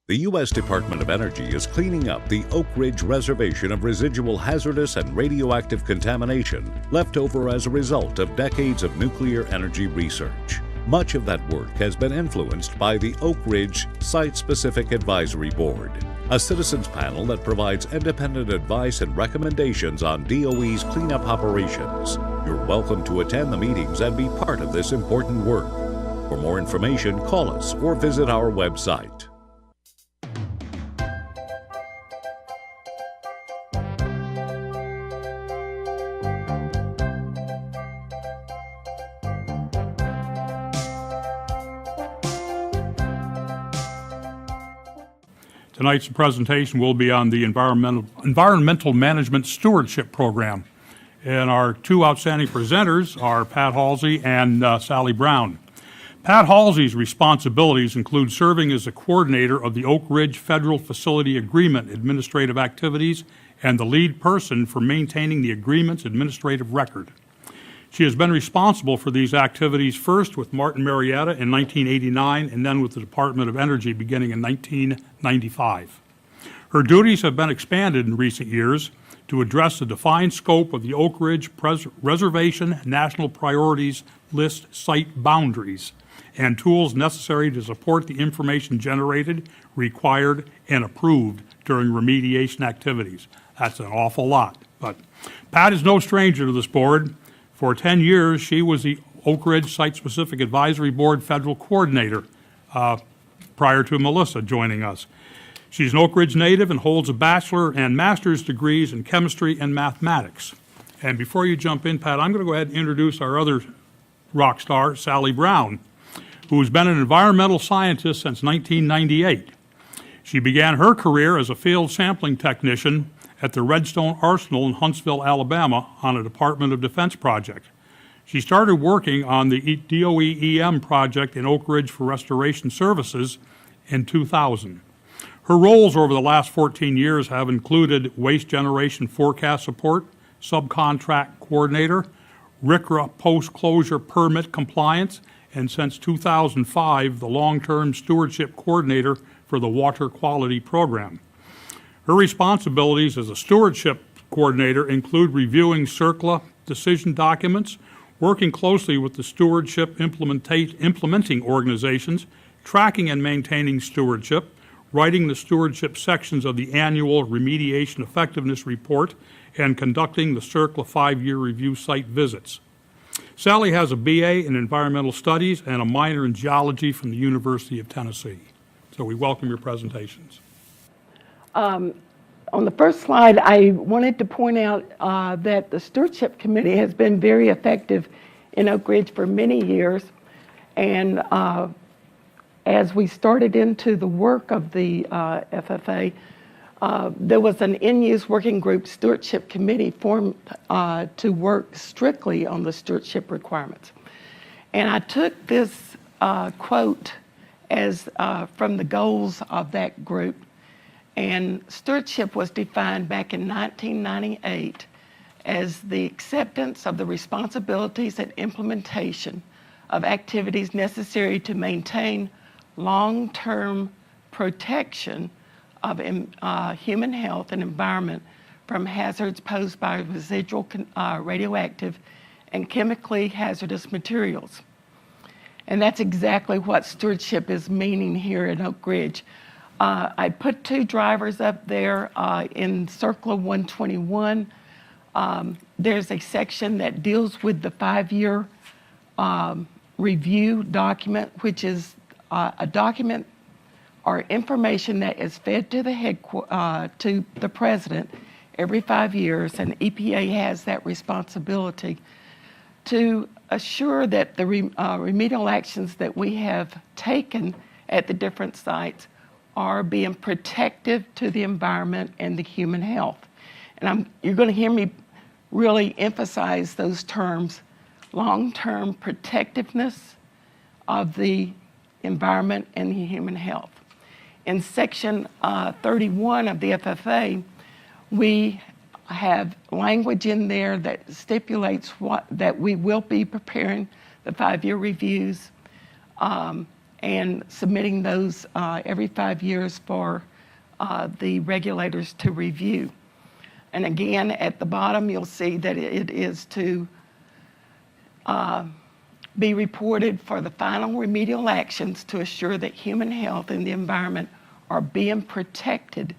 The U.S. Department of Energy is cleaning up the Oak Ridge Reservation of residual hazardous and radioactive contamination left over as a result of decades of nuclear energy research. Much of that work has been influenced by the Oak Ridge Site-Specific Advisory Board, a citizens panel that provides independent advice and recommendations on DOE's cleanup operations. You're welcome to attend the meetings and be part of this important work. For more information, call us or visit our website. Tonight's presentation will be on the Environmental Management Stewardship Program. And our two outstanding presenters are Pat Halsey and Sally Brown. Pat Halsey's responsibilities include serving as the coordinator of the Oak Ridge Federal Facility Agreement administrative activities and the lead person for maintaining the agreement's administrative record. She has been responsible for these activities first with Martin Marietta in 1989 and then with the Department of Energy beginning in 1995. Her duties have been expanded in recent years to address the defined scope of the Oak Ridge Reservation National Priorities List site boundaries and tools necessary to support the information generated, required, and approved during remediation activities. That's an awful lot. But Pat is no stranger to this board. For 10 years, she was the Oak Ridge Site-Specific Advisory Board Federal Coordinator prior to Melissa joining us. She's an Oak Ridge native and holds a bachelor and master's degrees in chemistry and mathematics. And before you jump in, Pat, I'm going to go ahead and introduce our other rock star, Sally Brown, who's been an environmental scientist since 1998. She began her career as a field sampling technician at the Redstone Arsenal in Huntsville, Alabama, on a Department of Defense project. She started working on the DOE EM project in Oak Ridge for Restoration Services in 2000. Her roles over the last 14 years have included waste generation forecast support, subcontract coordinator, RCRA post-closure permit compliance, and since 2005, the long-term stewardship coordinator for the water quality program. Her responsibilities as a stewardship coordinator include reviewing CERCLA decision documents, working closely with the stewardship implementing organizations, tracking and maintaining stewardship, writing the stewardship sections of the annual remediation effectiveness report, and conducting the CERCLA 5-year review site visits. Sally has a BA in environmental studies and a minor in geology from the University of Tennessee. So we welcome your presentations. On the first slide, I wanted to point out that the Stewardship Committee has been very effective in Oak Ridge for many years. And as we started into the work of the FFA, there was an in-use working group Stewardship Committee formed to work strictly on the stewardship requirements. And I took this quote as from the goals of that group. And stewardship was defined back in 1998 as the acceptance of the responsibilities and implementation of activities necessary to maintain long-term protection of human health and environment from hazards posed by residual radioactive and chemically hazardous materials. And that's exactly what stewardship is meaning here in Oak Ridge. I put two drivers up there in CERCLA 121. There's a section that deals with the 5-year review document, which is a document or information that is fed to to the president every 5 years, and EPA has that responsibility to assure that the remedial actions that we have taken at the different sites are being protective to the environment and the human health. And you're going to hear me really emphasize those terms: long-term protectiveness of the environment and the human health. In section 31 of the FFA, we have language in there that stipulates that we will be preparing the 5-year reviews and submitting those every 5 years for the regulators to review. And again, at the bottom, you'll see that it is to be reported for the final remedial actions to assure that human health and the environment are being protected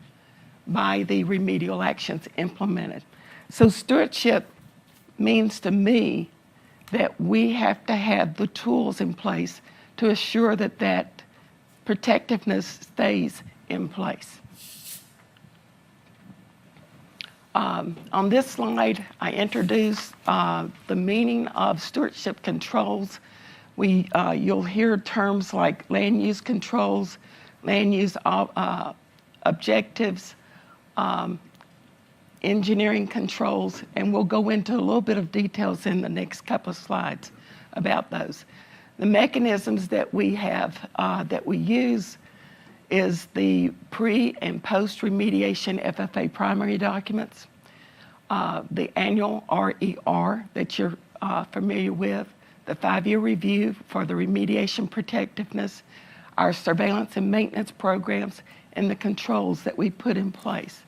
by the remedial actions implemented. So stewardship means to me that we have to have the tools in place to assure that that protectiveness stays in place. On this slide, I introduce the meaning of stewardship controls. You'll hear terms like land use controls, land use objectives, engineering controls, and we'll go into a little bit of details in the next couple of slides about those. The mechanisms that we have, that we use, is the pre and post remediation FFA primary documents, the annual RER that you're familiar with, the 5-year review for the remediation protectiveness, our surveillance and maintenance programs, and the controls that we put in place.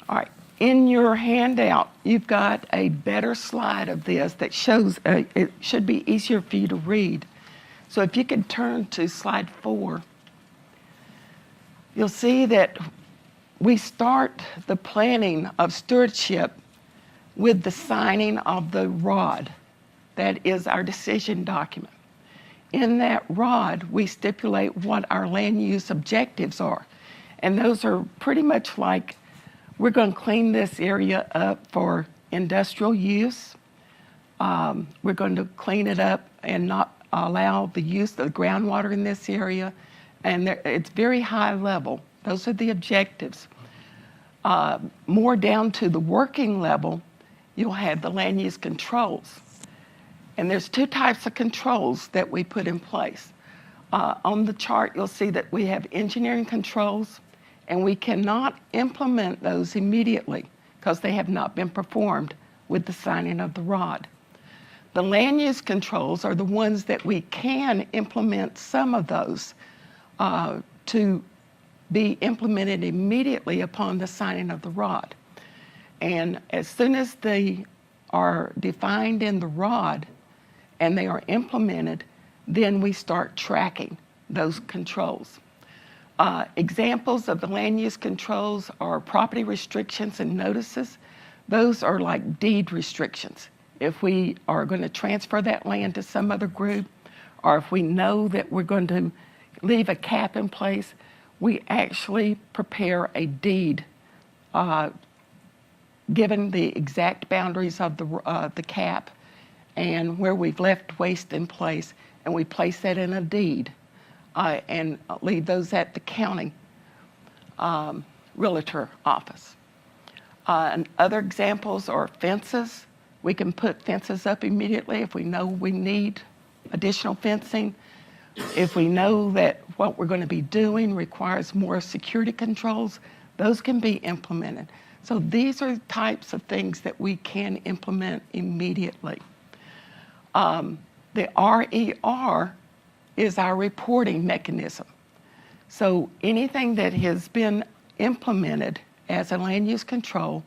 All right, in your handout, you've got a better slide of this that shows, it should be easier for you to read. So if you could turn to slide 4, you'll see that we start the planning of stewardship with the signing of the ROD. That is our decision document. In that ROD, we stipulate what our land use objectives are. And those are pretty much like, we're going to clean this area up for industrial use. We're going to clean it up and not allow the use of groundwater in this area. And it's very high level. Those are the objectives. More down to the working level, you'll have the land use controls. And there's 2 types of controls that we put in place. On the chart, you'll see that we have engineering controls, and we cannot implement those immediately because they have not been performed with the signing of the ROD. The land use controls are the ones that we can implement some of those to be implemented immediately upon the signing of the ROD. And as soon as they are defined in the ROD and they are implemented, then we start tracking those controls. Examples of the land use controls are property restrictions and notices. Those are like deed restrictions. If we are going to transfer that land to some other group, or if we know that we're going to leave a cap in place, we actually prepare a deed given the exact boundaries of the cap and where we've left waste in place, and we place that in a deed and leave those at the county realtor office. And other examples are fences. We can put fences up immediately if we know we need additional fencing. If we know that what we're going to be doing requires more security controls, those can be implemented. So these are types of things that we can implement immediately. The RER is our reporting mechanism. So anything that has been implemented as a land use control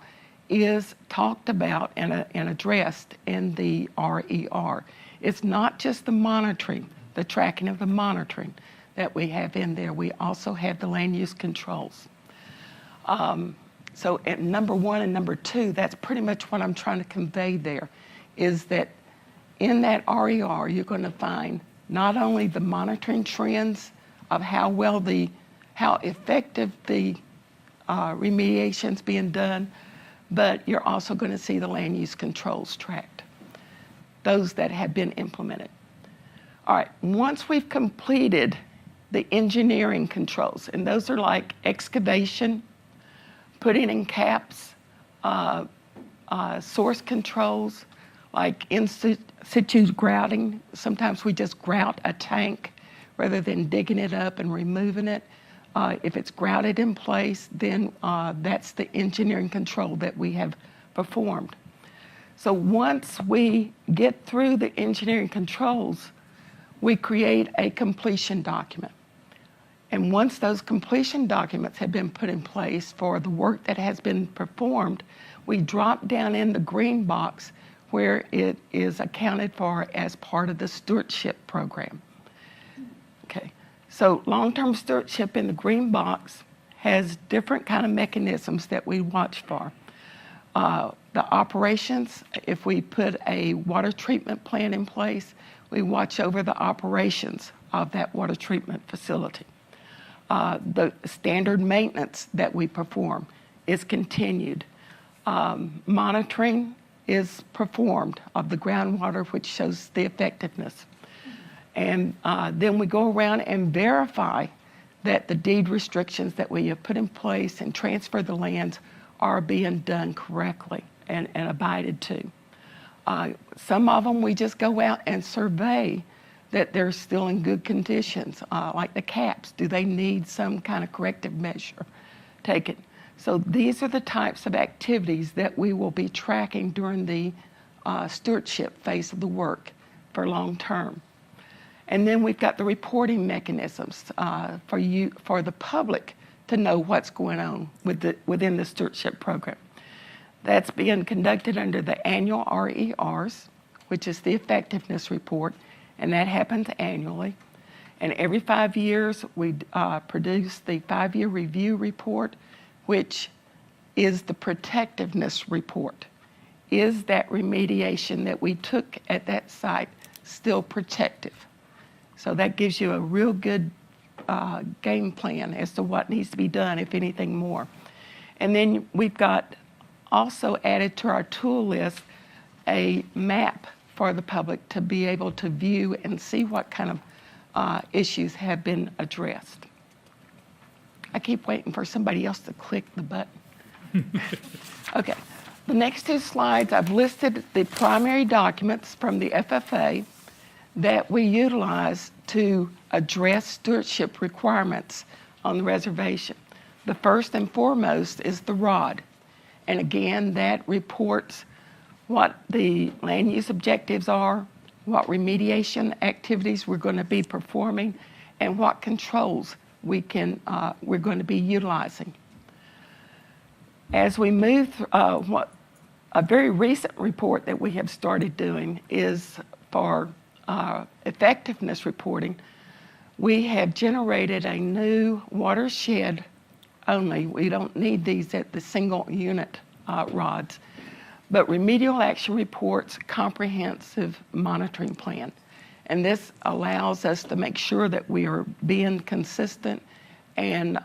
is talked about and addressed in the RER. It's not just the monitoring, the tracking of the monitoring that we have in there. We also have the land use controls. So at number 1 and number 2, that's pretty much what I'm trying to convey there, is that in that RER, you're going to find not only the monitoring trends of how effective the remediation's being done, but you're also going to see the land use controls tracked, those that have been implemented. All right, once we've completed the engineering controls, and those are like excavation, putting in caps, source controls, like in situ grouting. Sometimes we just grout a tank rather than digging it up and removing it. If it's grouted in place, then that's the engineering control that we have performed. So once we get through the engineering controls, we create a completion document. And once those completion documents have been put in place for the work that has been performed, we drop down in the green box where it is accounted for as part of the stewardship program. Okay, so long-term stewardship in the green box has different kind of mechanisms that we watch for. The operations, if we put a water treatment plant in place, we watch over the operations of that water treatment facility. The standard maintenance that we perform is continued. Monitoring is performed of the groundwater, which shows the effectiveness. And then we go around and verify that the deed restrictions that we have put in place and transfer the lands are being done correctly and abided to. Some of them we just go out and survey that they're still in good conditions, like the caps. Do they need some kind of corrective measure taken? So these are the types of activities that we will be tracking during the stewardship phase of the work for long term. And then we've got the reporting mechanisms for the public to know what's going on within the stewardship program. That's being conducted under the annual RERs, which is the effectiveness report, and that happens annually. And every 5 years, we produce the 5-year review report, which is the protectiveness report. Is that remediation that we took at that site still protective? So that gives you a real good game plan as to what needs to be done, if anything more. And then we've got also added to our tool list a map for the public to be able to view and see what kind of issues have been addressed. I keep waiting for somebody else to click the button. Okay, the next 2 slides, I've listed the primary documents from the FFA that we utilize to address stewardship requirements on the reservation. The first and foremost is the ROD. And again, that reports what the land use objectives are, what remediation activities we're going to be performing, and what controls we're going to be utilizing. As we move through, a very recent report that we have started doing is for effectiveness reporting. We have generated a new watershed only. We don't need these at the single unit rods, but remedial action reports comprehensive monitoring plan. And this allows us to make sure that we are being consistent and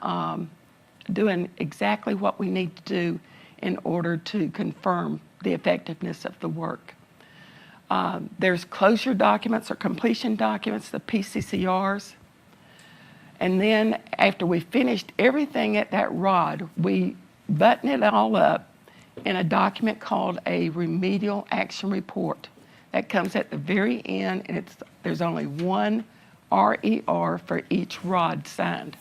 doing exactly what we need to do in order to confirm the effectiveness of the work. There's closure documents or completion documents, the PCCRs. And then after we finished everything at that rod, we button it all up in a document called a remedial action report. That comes at the very end, and there's only one RER for each rod signed.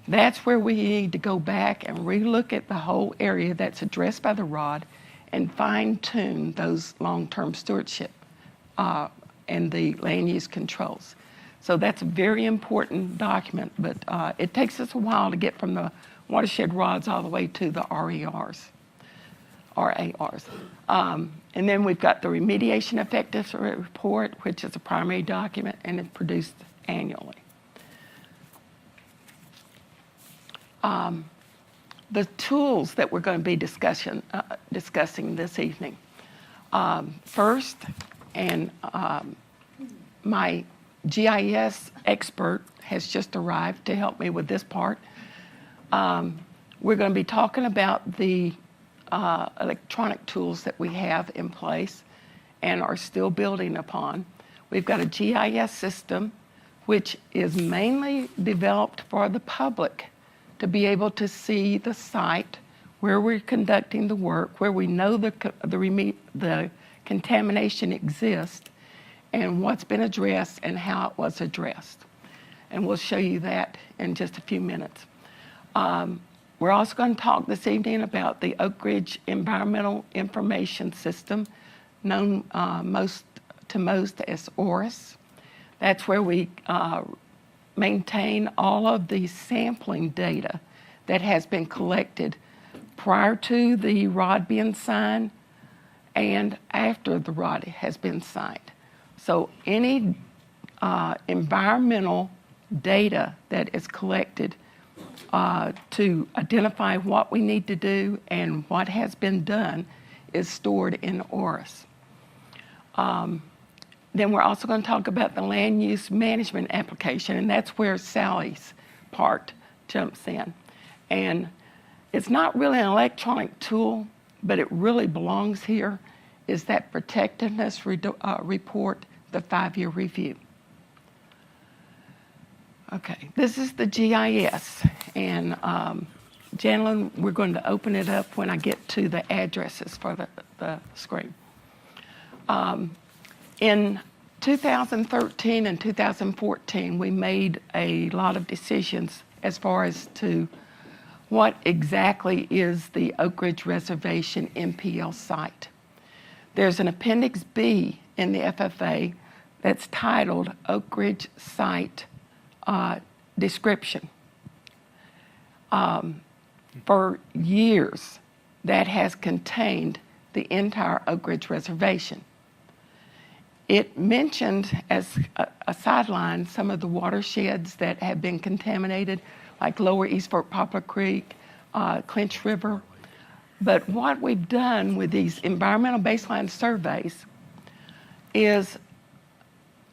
That's where we need to go back and relook at the whole area that's addressed by the rod and fine-tune those long-term stewardship and the land use controls. So that's a very important document, but it takes us a while to get from the watershed rods all the way to the RARs. And then we've got the remediation effectiveness report, which is a primary document and it's produced annually. The tools that we're going to be discussing this evening. First, and my GIS expert has just arrived to help me with this part. We're going to be talking about the electronic tools that we have in place and are still building upon. We've got a GIS system which is mainly developed for the public to be able to see the site where we're conducting the work, where we know the contamination exists, and what's been addressed and how it was addressed. And we'll show you that in just a few minutes. We're also going to talk this evening about the Oak Ridge Environmental Information System, known most as ORSSAB. That's where we maintain all of the sampling data that has been collected prior to the rod being signed and after the rod has been signed. So any environmental data that is collected to identify what we need to do and what has been done is stored in ORSSAB. Then we're also going to talk about the land use management application, and that's where Sally's part jumps in. And it's not really an electronic tool, but it really belongs here, is that protectiveness report, the 5-year review. Okay, this is the GIS, and Janelyn, we're going to open it up when I get to the addresses for the screen. In 2013 and 2014, we made a lot of decisions as far as to what exactly is the Oak Ridge Reservation MPL site. There's an Appendix B in the FFA that's titled Oak Ridge Site Description. For years, that has contained the entire Oak Ridge Reservation. It mentioned as a sideline some of the watersheds that have been contaminated, like Lower East Fork Poplar Creek, Clinch River. But what we've done with these environmental baseline surveys is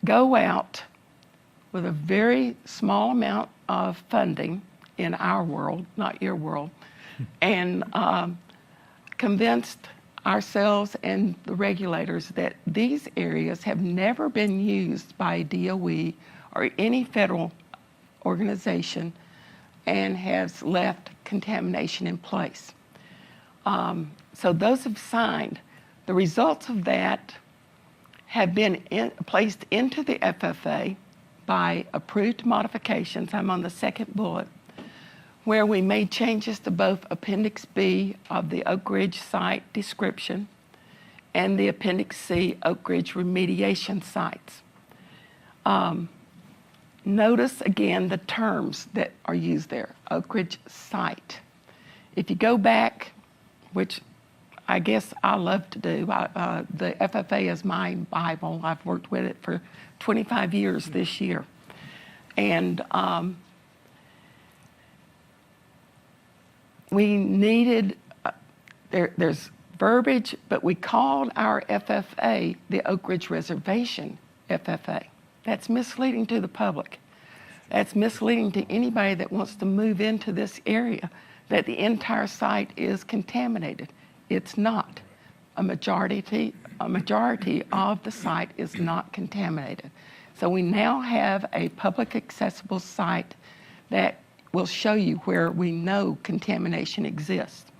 go out with a very small amount of funding in our world, not your world, and convinced ourselves and the regulators that these areas have never been used by DOE or any federal organization and has left contamination in place. So those have signed. The results of that have been placed into the FFA by approved modifications. I'm on the second bullet, where we made changes to both Appendix B of the Oak Ridge site description and the Appendix C Oak Ridge remediation sites. Notice again the terms that are used there, Oak Ridge site. If you go back, which I guess I love to do, the FFA is my Bible. I've worked with it for 25 years this year. And we needed, there's verbiage, but we called our FFA the Oak Ridge Reservation FFA. That's misleading to the public. That's misleading to anybody that wants to move into this area, that the entire site is contaminated. It's not. A majority of the site is not contaminated. So we now have a public accessible site that will show you where we know contamination exists.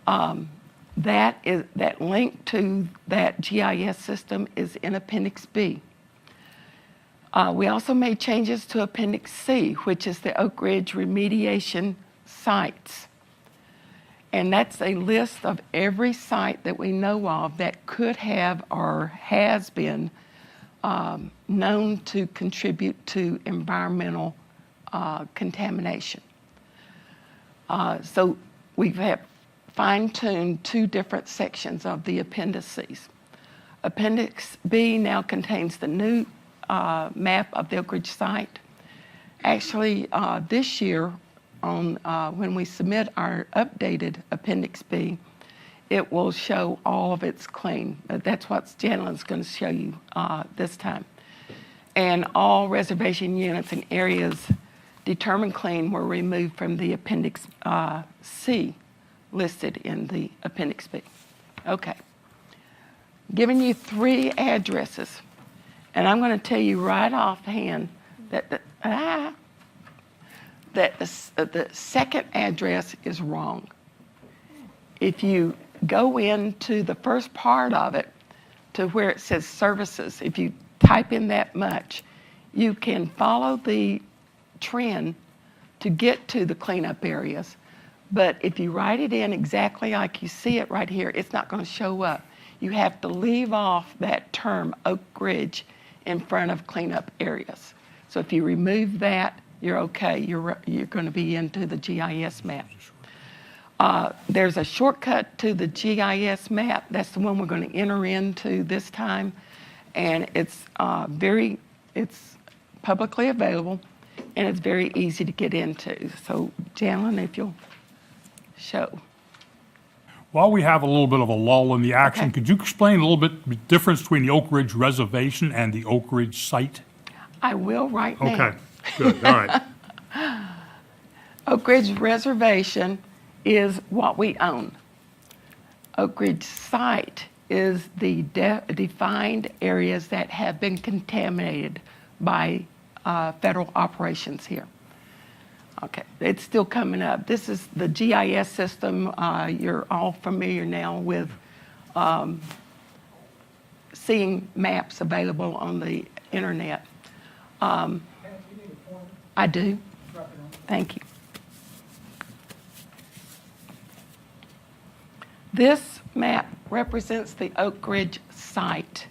That link to that GIS system is in Appendix B. We also made changes to Appendix C, which is the Oak Ridge remediation sites. And that's a list of every site that we know of that could have or has been known to contribute to environmental contamination. So we've fine-tuned 2 different sections of the appendices. Appendix B now contains the new map of the Oak Ridge site. Actually, this year, when we submit our updated Appendix B, it will show all of its clean. That's what Janelyn's going to show you this time. And all reservation units and areas determined clean were removed from the Appendix C listed in the Appendix B. Okay. Giving you 3 addresses. And I'm going to tell you right offhand that the second address is wrong. If you go into the first part of it to where it says services, if you type in that much, you can follow the trend to get to the cleanup areas. But if you write it in exactly like you see it right here, it's not going to show up. You have to leave off that term Oak Ridge in front of cleanup areas. So if you remove that, you're okay. You're going to be into the GIS map. There's a shortcut to the GIS map. That's the one we're going to enter into this time. And it's it's publicly available, and it's very easy to get into. So, Janlin, if you'll show. While we have a little bit of a lull in the action, Okay. could you explain a little bit the difference between the Oak Ridge Reservation and the Oak Ridge site? I will right now. Okay, good, all right. Oak Ridge Reservation is what we own. Oak Ridge site is the defined areas that have been contaminated by federal operations here. Okay, it's still coming up. This is the GIS system. You're all familiar now with seeing maps available on the internet. I do. Thank you. This map represents the Oak Ridge site.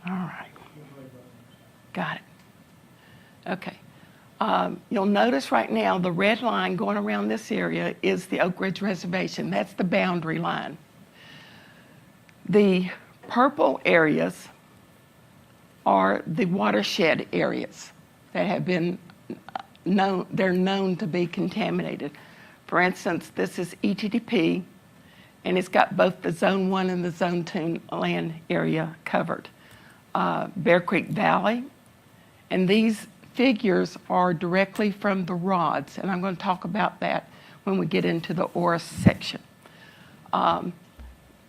All right. Got it. Okay. You'll notice right now the red line going around this area is the Oak Ridge Reservation. That's the boundary line. The purple areas are the watershed areas that have been known, they're known to be contaminated. For instance, this is ETDP, and it's got both the Zone 1 and the Zone 2 land area covered. Bear Creek Valley, and these figures are directly from the rods, and I'm going to talk about that when we get into the ORS section.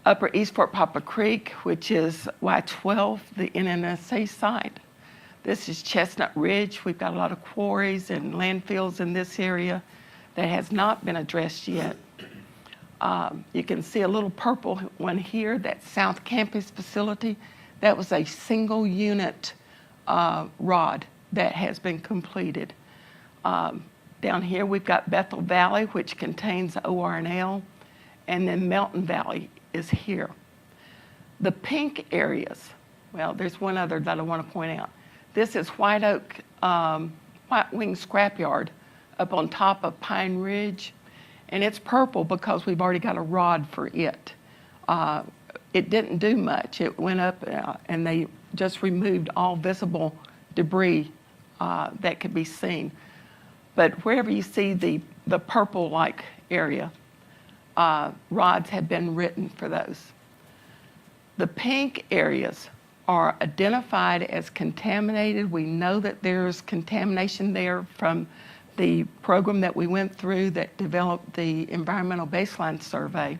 Upper East Fort Poplar Creek, which is Y12, the NNSA site. This is Chestnut Ridge. We've got a lot of quarries and landfills in this area that has not been addressed yet. You can see a little purple one here, that South Campus facility. That was a single unit rod that has been completed. Down here we've got Bethel Valley, which contains ORNL, and then Melton Valley is here. The pink areas, well, there's one other that I want to point out. This is White Oak, White Wing Scrapyard up on top of Pine Ridge, and it's purple because we've already got a rod for it. It didn't do much. It went up and they just removed all visible debris that could be seen. But wherever you see the purple-like area, rods have been written for those. The pink areas are identified as contaminated. We know that there's contamination there from the program that we went through that developed the environmental baseline survey.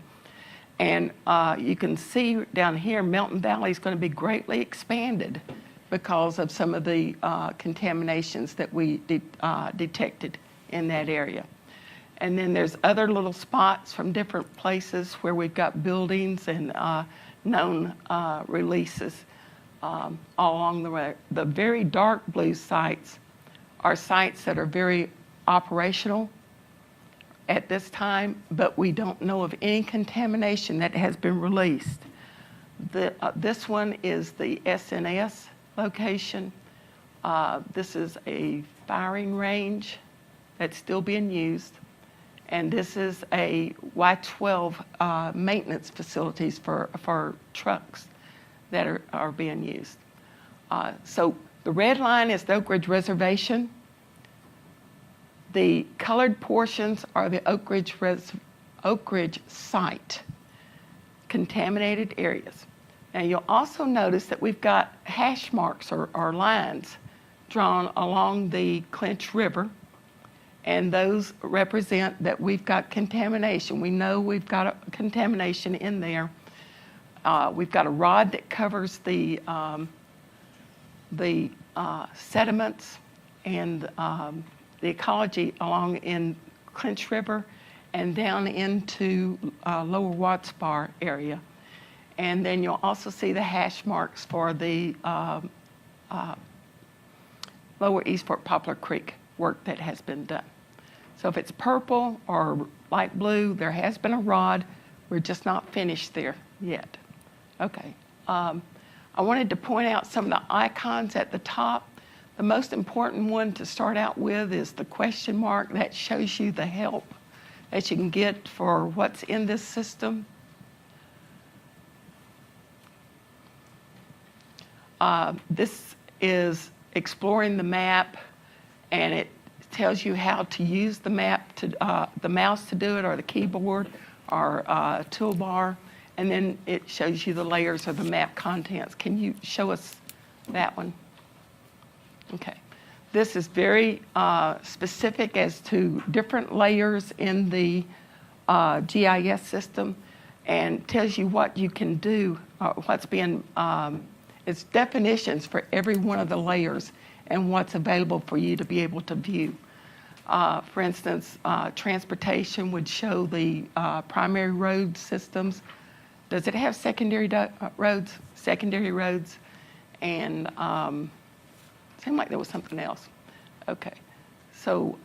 And you can see down here, Melton Valley is going to be greatly expanded because of some of the contaminations that we detected in that area. And then there's other little spots from different places where we've got buildings and known releases all along the way. The very dark blue sites are sites that are very operational at this time, but we don't know of any contamination that has been released. This one is the SNS location. This is a firing range that's still being used. And this is a Y12 maintenance facilities for trucks that are being used. So the red line is the Oak Ridge Reservation. The colored portions are the Oak Ridge site, contaminated areas. Now you'll also notice that we've got hash marks or lines drawn along the Clinch River, and those represent that we've got contamination. We know we've got a contamination in there. We've got a rod that covers the sediments and the ecology along in Clinch River and down into Lower Watts Bar area. And then you'll also see the hash marks for the Lower East Fort Poplar Creek work that has been done. So if it's purple or light blue, there has been a rod. We're just not finished there yet. Okay. I wanted to point out some of the icons at the top. The most important one to start out with is the question mark. That shows you the help that you can get for what's in this system. This is exploring the map, and it tells you how to use the map, to the mouse to do it, or the keyboard, or toolbar, and then it shows you the layers of the map contents. Can you show us that one? Okay. This is very specific as to different layers in the GIS system, and tells you what you can do, what's being, it's definitions for every one of the layers and what's available for you to be able to view. For instance, transportation would show the primary road systems. Does it have secondary roads? Secondary roads, and seemed like there was something else. Okay, so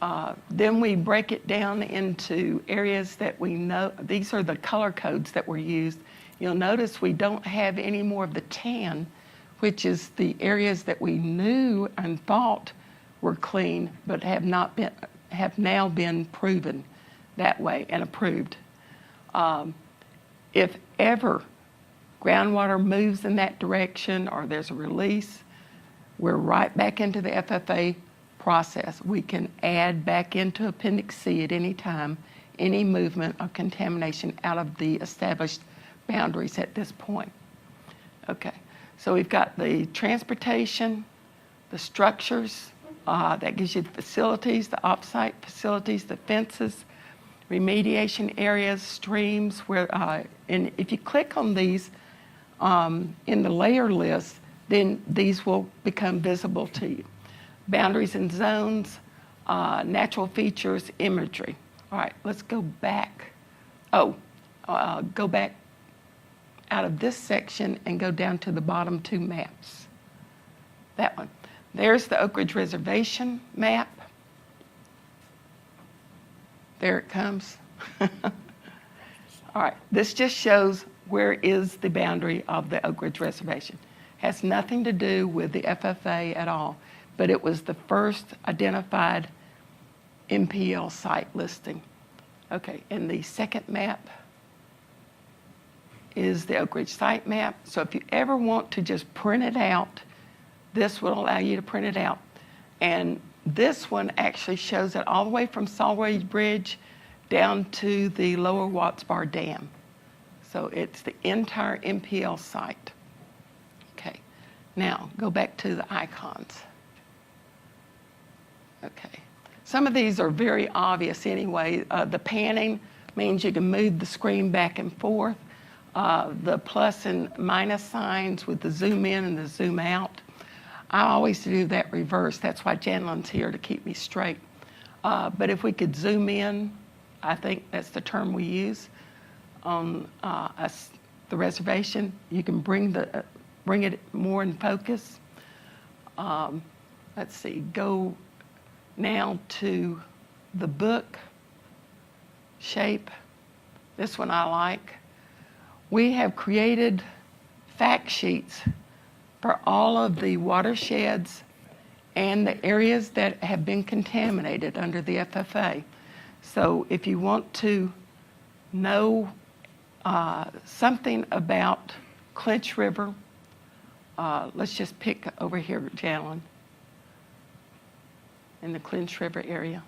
then we break it down into areas that we know. These are the color codes that were used. You'll notice we don't have any more of the tan, which is the areas that we knew and thought were clean, but have now been proven that way and approved. If ever groundwater moves in that direction or there's a release, we're right back into the FFA process. We can add back into Appendix C at any time any movement of contamination out of the established boundaries at this point. Okay, so we've got the transportation, the structures, that gives you the facilities, the off-site facilities, the fences, remediation areas, streams, where, and if you click on these in the layer list, then these will become visible to you. Boundaries and zones, natural features, imagery. All right, let's go back. Go back out of this section and go down to the bottom two maps. That one. There's the Oak Ridge Reservation map. There it comes. All right, this just shows where is the boundary of the Oak Ridge Reservation. Has nothing to do with the FFA at all, but it was the first identified MPL site listing. Okay, and the second map is the Oak Ridge site map. So if you ever want to just print it out, this will allow you to print it out. And this one actually shows it all the way from Salway Bridge down to the lower Watts Bar Dam. So it's the entire MPL site. Okay, now go back to the icons. Okay, some of these are very obvious anyway. The panning means you can move the screen back and forth. The plus and minus signs with the zoom in and the zoom out. I always do that reverse. That's why Janelyn's here, to keep me straight. But if we could zoom in, I think that's the term we use on the reservation. You can bring it more in focus. Let's see, go now to the book shape. This one I like. We have created fact sheets for all of the watersheds and the areas that have been contaminated under the FFA. So if you want to know something about Clinch River, let's just pick over here, Janelyn, in the Clinch River area.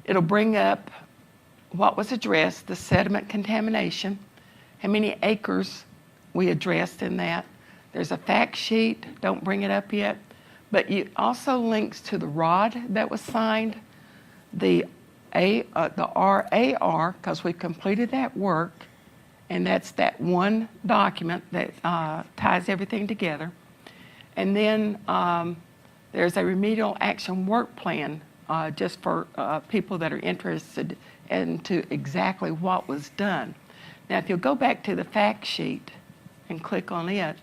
It'll bring up what was addressed, the sediment contamination, how many acres we addressed in that. There's a fact sheet, don't bring it up yet, but it also links to the ROD that was signed, the RAR, because we've completed that work, and that's that one document that ties everything together. And then there's a remedial action work plan just for people that are interested into exactly what was done. Now, if you'll go back to the fact sheet and click on it,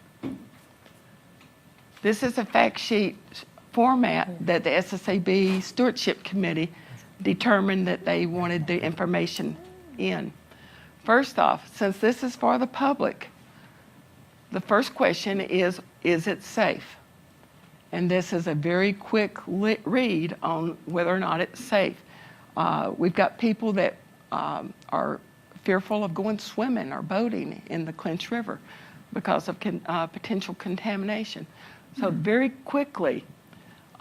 this is a fact sheet format that the SSAB Stewardship Committee determined that they wanted the information in. First off, since this is for the public, the first question is it safe? And this is a very quick read on whether or not it's safe. We've got people that are fearful of going swimming or boating in the Clinch River because of potential contamination. So very quickly,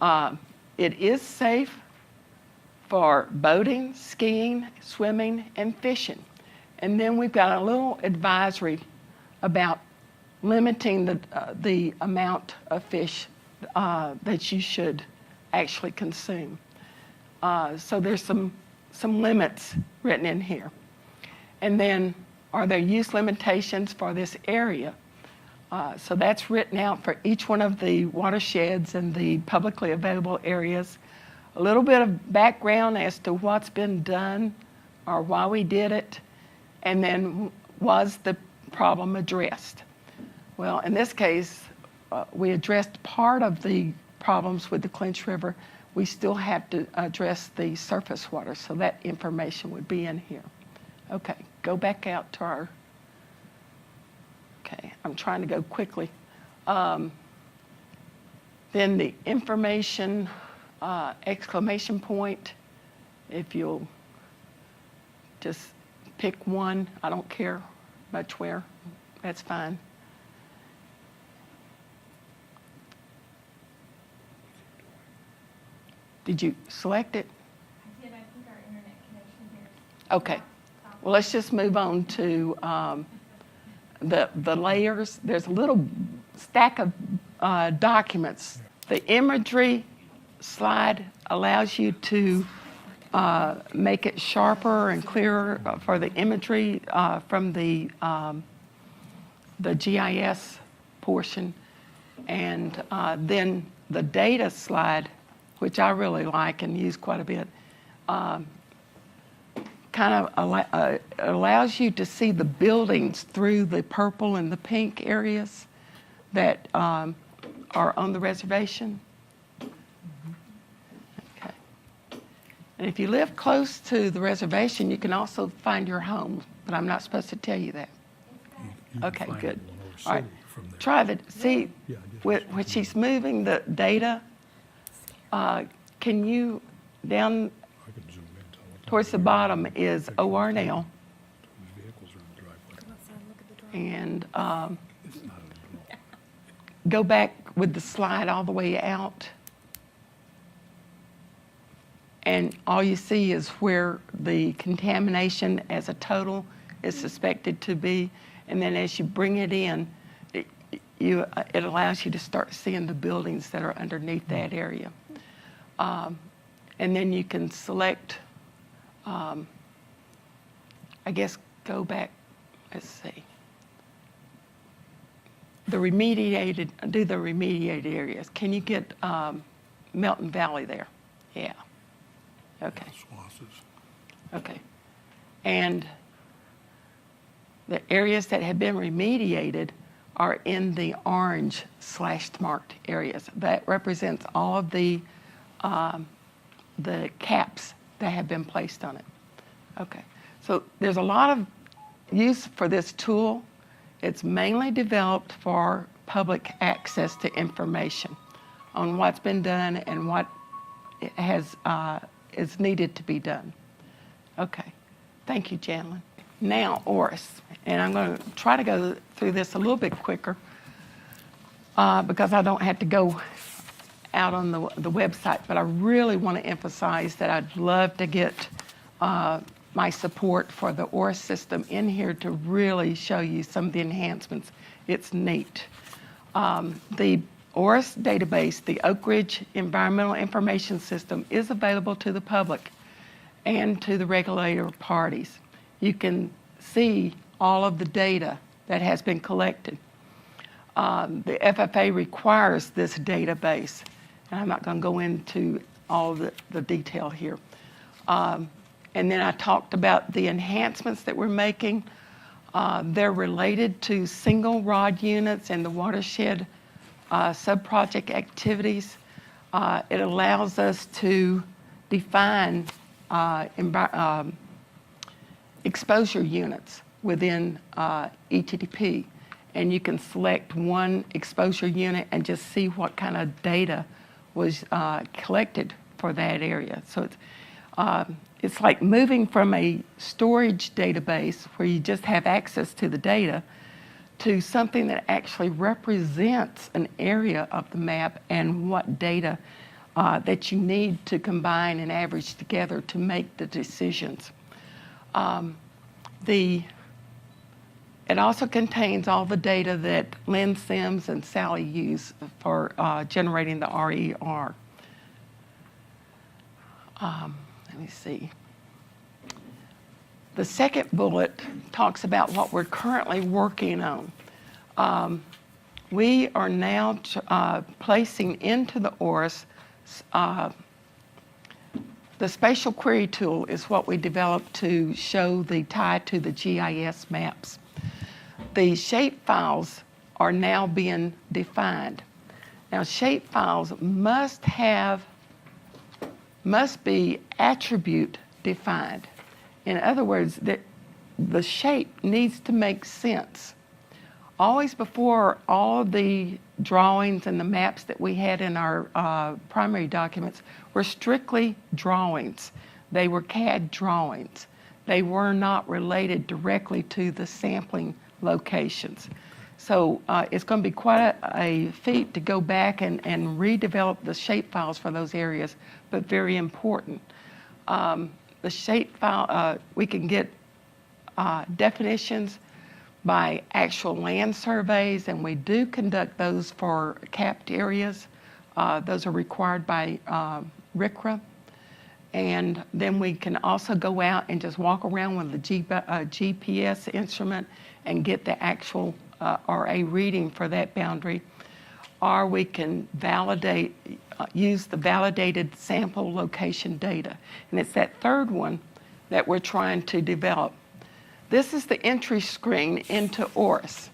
it is safe for boating, skiing, swimming, and fishing. And then we've got a little advisory about limiting the amount of fish that you should actually consume. So there's some limits written in here. And then, are there use limitations for this area? So that's written out for each one of the watersheds and the publicly available areas. A little bit of background as to what's been done or why we did it, and then was the problem addressed? Well, in this case, we addressed part of the problems with the Clinch River. We still have to address the surface water, so that information would be in here. Okay, go back out to our, okay, I'm trying to go quickly. Then the information, exclamation point, if you'll just pick one, I don't care much where, that's fine. Did you select it? I did. I think our internet connection here. Okay. Well, let's just move on to the layers. There's a little stack of documents. The imagery slide allows you to make it sharper and clearer for the imagery from the GIS portion. And then the data slide, which I really like and use quite a bit, kind of allows you to see the buildings through the purple and the pink areas that are on the reservation. Okay. And if you live close to the reservation, you can also find your home, but I'm not supposed to tell you that. Okay, good. All right, try the, see, when she's moving the data, can you, down towards the bottom is OR now. And go back with the slide all the way out. And all you see is where the contamination as a total is suspected to be. And then as you bring it in, it allows you to start seeing the buildings that are underneath that area. And then you can select, I guess, go back, let's see. The remediated, do the remediated areas. Can you get Melton Valley there? Yeah. Okay. Okay. And the areas that have been remediated are in the orange /marked areas. That represents all of the caps that have been placed on it. Okay, so there's a lot of use for this tool. It's mainly developed for public access to information on what's been done and what is needed to be done. Okay, thank you, Janlyn. Now, ORS, and I'm going to try to go through this a little bit quicker because I don't have to go out on the website, but I really want to emphasize that I'd love to get my support for the ORS system in here to really show you some of the enhancements. It's neat. The ORS database, the Oak Ridge Environmental Information System, is available to the public and to the regulator parties. You can see all of the data that has been collected. The FFA requires this database, and I'm not going to go into all the detail here. And then I talked about the enhancements that we're making. They're related to single rod units and the watershed sub-project activities. It allows us to define exposure units within ETDP. and you can select one exposure unit and just see what kind of data was collected for that area. So it's like moving from a storage database where you just have access to the data to something that actually represents an area of the map and what data that you need to combine and average together to make the decisions. It also contains all the data that Lynn Sims and Sally use for generating the RER. Let me see. The second bullet talks about what we're currently working on. We are now placing into the ORS, the spatial query tool is what we developed to show the tie to the GIS maps. The shape files are now being defined. Now, shape files must be attribute defined. In other words, the shape needs to make sense. Always before, all the drawings and the maps that we had in our primary documents were strictly drawings. They were CAD drawings. They were not related directly to the sampling locations. So it's going to be quite a feat to go back and redevelop the shape files for those areas, but very important. The shape file, we can get definitions by actual land surveys, and we do conduct those for capped areas. Those are required by RCRA. And then we can also go out and just walk around with the GPS instrument and get the actual or a reading for that boundary. Or we can validate, use the validated sample location data. And it's that third one that we're trying to develop. This is the entry screen into ORS.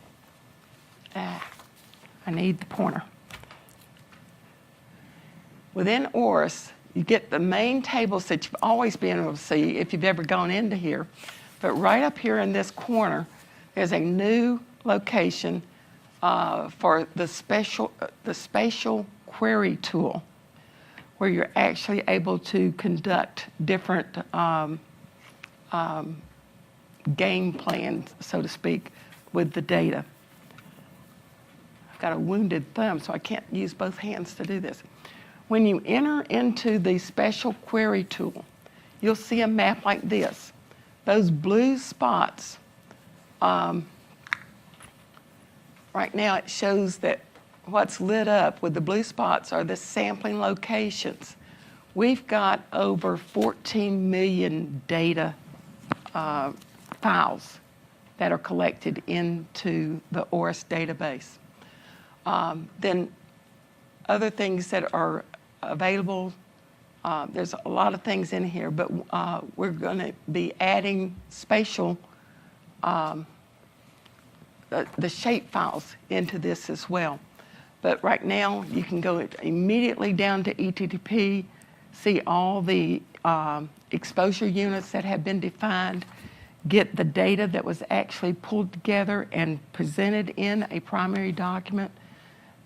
I need the pointer. Within ORS, you get the main tables that you've always been able to see if you've ever gone into here. But right up here in this corner, there's a new location for the spatial query tool, where you're actually able to conduct different game plans, so to speak, with the data. I've got a wounded thumb, so I can't use both hands to do this. When you enter into the spatial query tool, you'll see a map like this. Those blue spots, right now it shows that what's lit up with the blue spots are the sampling locations. We've got over 14 million data files that are collected into the ORS database. Then other things that are available, there's a lot of things in here, but we're going to be adding spatial, the shape files into this as well. But right now, you can go immediately down to ETTP, see all the exposure units that have been defined, get the data that was actually pulled together and presented in a primary document,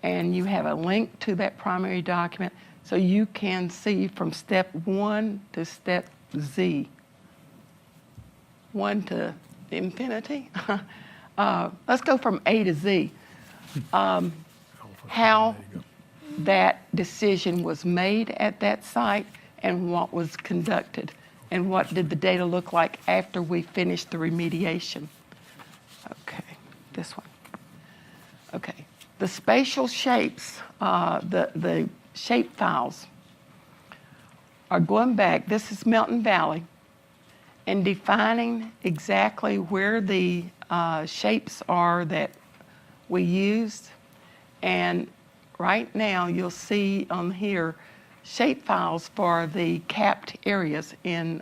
and you have a link to that primary document so you can see from step 1 to step Z. 1 to infinity. Let's go from A to Z. How that decision was made at that site and what was conducted and what did the data look like after we finished the remediation. Okay, this one. Okay, the spatial shapes, the shape files are going back. This is Mountain Valley, and defining exactly where the shapes are that we used. And right now you'll see on here shape files for the capped areas in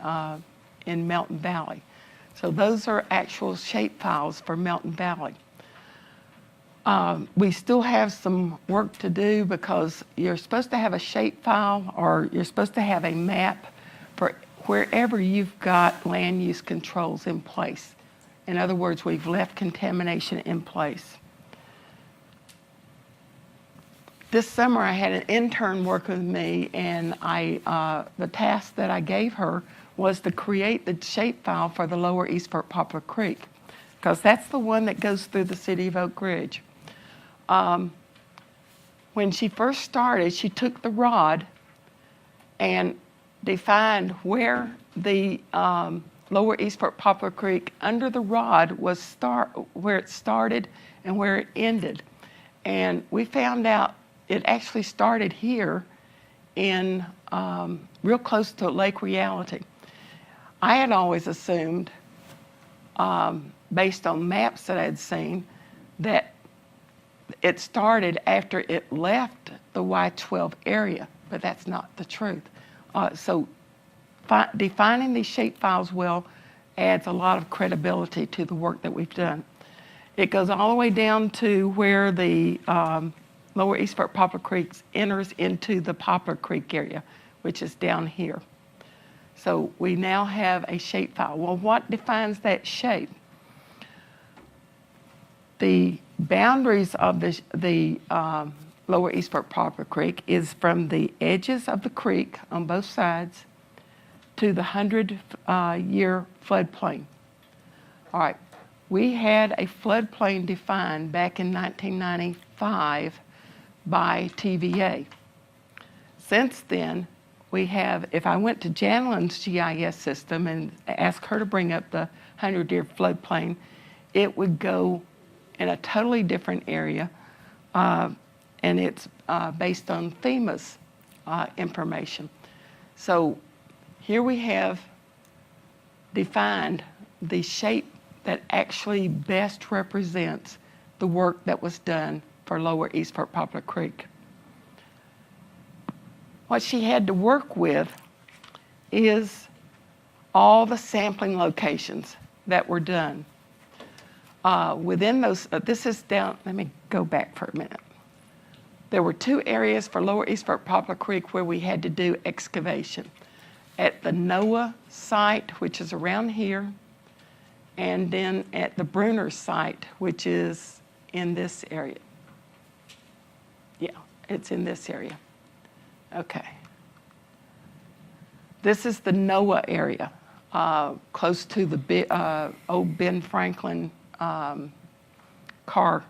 Mountain Valley. So those are actual shape files for Mountain Valley. We still have some work to do because you're supposed to have a shape file or you're supposed to have a map for wherever you've got land use controls in place. In other words, we've left contamination in place. this summer I had an intern work with me, and the task that I gave her was to create the shapefile for the lower East Fork Poplar Creek, because that's the one that goes through the city of Oak Ridge. When she first started, she took the rod and defined where the lower East Fork Poplar Creek under the rod was where it started and where it ended. And we found out it actually started here in real close to Lake Reality. I had always assumed, based on maps that I had seen, that it started after it left the Y12 area, but that's not the truth. So defining these shapefiles well adds a lot of credibility to the work that we've done. It goes all the way down to where the lower East Fork Poplar Creek enters into the Poplar Creek area, which is down here. So we now have a shapefile. Well, what defines that shape? The boundaries of the lower East Fork Poplar Creek is from the edges of the creek on both sides to the 100-year floodplain. All right, we had a floodplain defined back in 1995 by TVA. Since then, we have, if I went to Janelyn's GIS system and asked her to bring up the 100-year floodplain, it would go in a totally different area, and it's based on FEMA's information. So here we have defined the shape that actually best represents the work that was done for lower East Fork Poplar Creek. What she had to work with is all the sampling locations that were done. Within those, this is down, let me go back for a minute. There were 2 areas for lower East Fork Poplar Creek where we had to do excavation. At the NOAA site, which is around here, and then at the Bruner site, which is in this area. Yeah, it's in this area. Okay. This is the NOAA area, close to the old Ben Franklin car.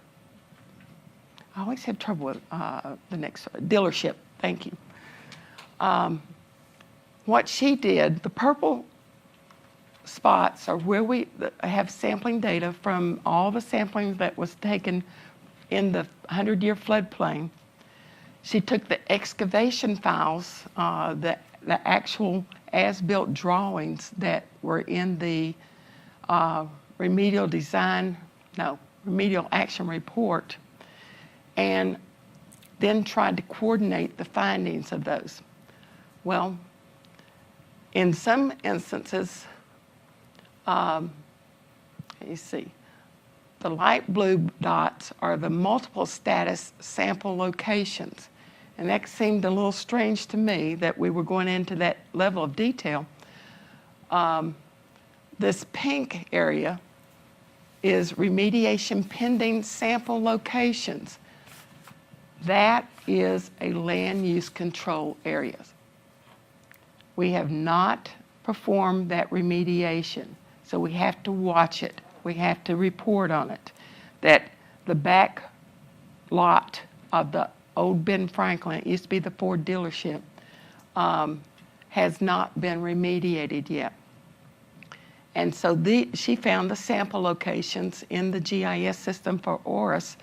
I always have trouble with the next dealership. Thank you. What she did, the purple spots are where we have sampling data from all the sampling that was taken in the 100-year floodplain. She took the excavation files, the actual as-built drawings that were in the remedial action report, and then tried to coordinate the findings of those. Well, in some instances, you see, the light blue dots are the multiple status sample locations. And that seemed a little strange to me that we were going into that level of detail. This pink area is remediation pending sample locations. That is a land use control area. We have not performed that remediation, so we have to watch it. We have to report on it. That the back lot of the old Ben Franklin, it used to be the Ford dealership, has not been remediated yet. And so she found the sample locations in the GIS system for ORSSAB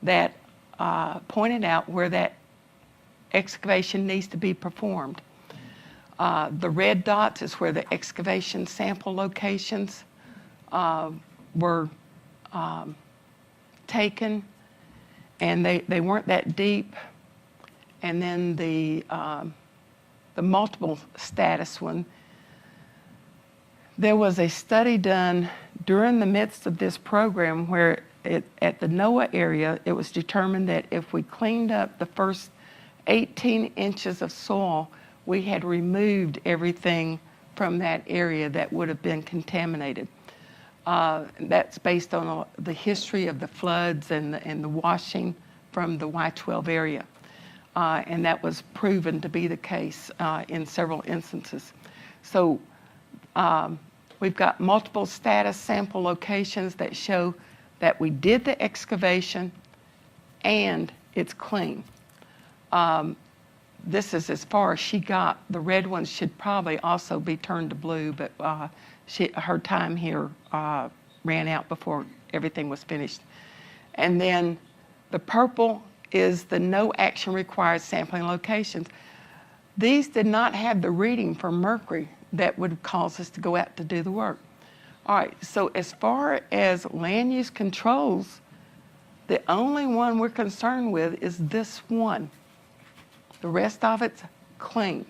that pointed out where that excavation needs to be performed. The red dots is where the excavation sample locations were taken, and they weren't that deep. And then the multiple status one, there was a study done during the midst of this program where at the NOAA area, it was determined that if we cleaned up the first 18 inches of soil, we had removed everything from that area that would have been contaminated. That's based on the history of the floods and the washing from the Y12 area. and that was proven to be the case in several instances. So we've got multiple status sample locations that show that we did the excavation and it's clean. This is as far as she got. The red ones should probably also be turned to blue, but her time here ran out before everything was finished. And then the purple is the no action required sampling locations. These did not have the reading for mercury that would cause us to go out to do the work. All right, so as far as land use controls, the only one we're concerned with is this one. The rest of it's clean.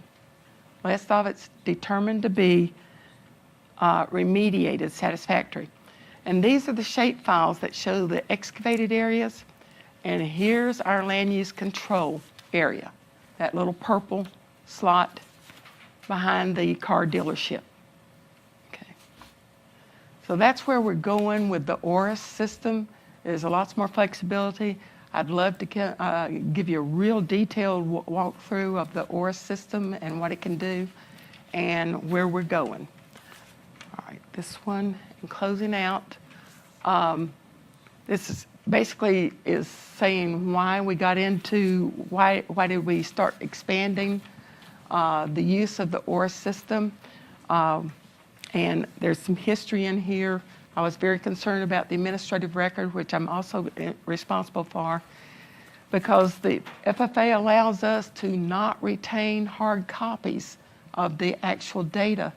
The rest of it's determined to be remediated, satisfactory. And these are the shape files that show the excavated areas. And here's our land use control area, that little purple slot behind the car dealership. Okay. So that's where we're going with the ORSSAB system. There's lots more flexibility. I'd love to give you a real detailed walkthrough of the ORSSAB system and what it can do and where we're going. All right, this one, in closing out, this is basically is saying why we got into, why did we start expanding the use of the ORSSAB system. And there's some history in here. I was very concerned about the administrative record, which I'm also responsible for, because the FFA allows us to not retain hard copies of the actual data